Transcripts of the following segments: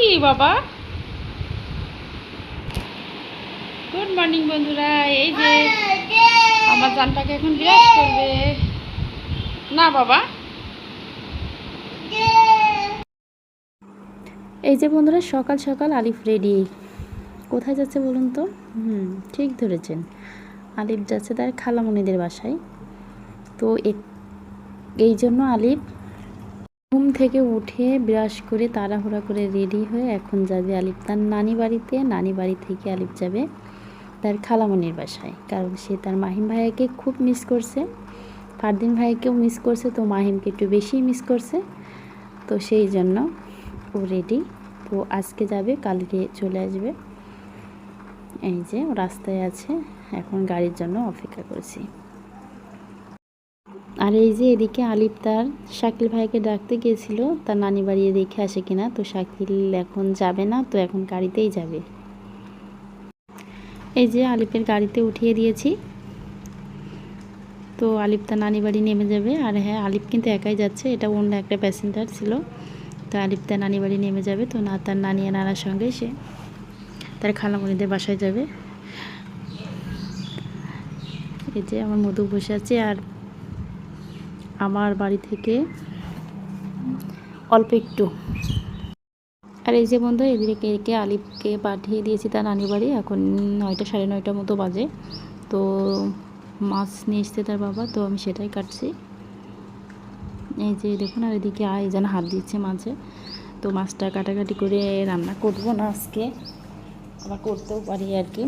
কি বাবা, good morning বন্ধুরা। এই যে আমার জানটাকে এখন বিরাজ করবে না বাবা। এই যে বন্ধুরা, সকাল সকাল আলিফ রেডি। কোথায় যাচ্ছে বলুন তো? ঠিক ধরেছেন, আলিফ যাচ্ছে তার খালামণিদের বাসায়। তো এই জন্য আলিফ ঘুম থেকে উঠে ব্রাশ করে তাড়াহুড়া করে রেডি হয়ে এখন যাবে আলিফ তার নানি বাড়িতে। নানি বাড়ি থেকে আলিফ যাবে তার খালামণির বাসায়, কারণ সে তার মাহিম ভাইয়াকে খুব মিস করছে, ফারদিন ভাইয়াকেও মিস করছে, তো মাহিমকে একটু বেশিই মিস করছে। তো সেই জন্য ও রেডি। তো আজকে যাবে, কালকে চলে আসবে। এই যে ও রাস্তায় আছে, এখন গাড়ির জন্য অপেক্ষা করছি। আর এই যে এদিকে আলিফ তার শাকিল ভাইকে ডাকতে গিয়েছিল তার নানি বাড়ি দেখে আসে কিনা। তো শাকিল এখন যাবে না, তো এখন গাড়িতেই যাবে। এই যে আলিফের গাড়িতে উঠিয়ে দিয়েছি। তো আলিফ তার নানি বাড়ি নেমে যাবে। আর হ্যাঁ, আলিফ কিন্তু একাই যাচ্ছে, এটা অন্য একটা প্যাসেঞ্জার ছিল। তো আলিফ তার নানি বাড়ি নেমে যাবে। তো তার নানি আর নানার সঙ্গে সে তার খালামণিদের বাসায় যাবে। এই যে আমার মধু বসে আছে, আর আমার বাড়ি থেকে অল্প একটু। আর এই যে বন্ধু, এদিকে আলিফকে পাঠিয়ে দিয়েছি তার নানি বাড়ি। এখন 9টা 9:30 মতো বাজে। তো মাছ নিয়ে এসছে তার বাবা, তো আমি সেটাই কাটছি। এই যে দেখুন, আর এদিকে যেন হাত দিচ্ছে মাছে। তো মাছটা কাটাকাটি করে রান্না করব না আজকে, আবার করতেও পারি আর কি।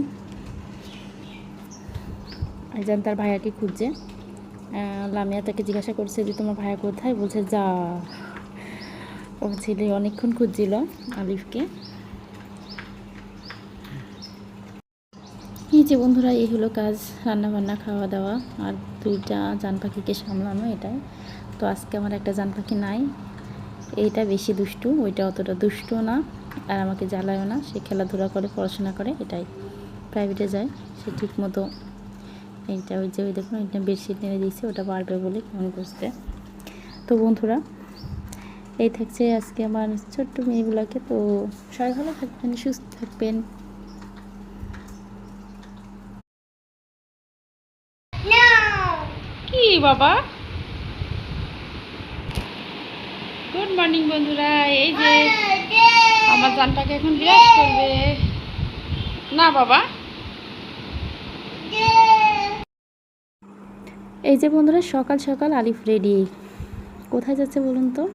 যেন তার ভাইয়াকে খুঁজছে। লামিয়া তাকে জিজ্ঞাসা করছে যে তোমার ভাইয়া কোথায়, বলছে যা। ও ছেলে অনেকক্ষণ খুঁজছিল আলিফকে। এই যে বন্ধুরা, এই হলো কাজ, রান্না বান্না, খাওয়া দাওয়া, আর 2টা জান পাখিকে সামলানো, এটাই। তো আজকে আমার একটা জান পাখি নাই। এইটা বেশি দুষ্টু, ওইটা অতটা দুষ্টু না, আর আমাকে জ্বালায়ও না। সে খেলাধুলা করে, পড়াশোনা করে, এটাই। প্রাইভেটে যায় সে ঠিক মতো। এইটা ওই যে ওই দেখুন, এটা বেডশিট নিয়ে দিয়েছে, ওটা পারবে বলে কেমন বুঝতে। তো বন্ধুরা, এই থাকছে আজকে আমার ছোট্ট মেয়েগুলোকে। তো সবাই ভালো থাকবেন, সুস্থ থাকবেন। কি বাবা, গুড মর্নিং বন্ধুরা। এই যে আমার জানটাকে এখন বিরাজ করবে না বাবা। এই যে বন্ধুরা, সকাল সকাল আলিফ রেডি। কোথায় যাচ্ছে বলুন তো?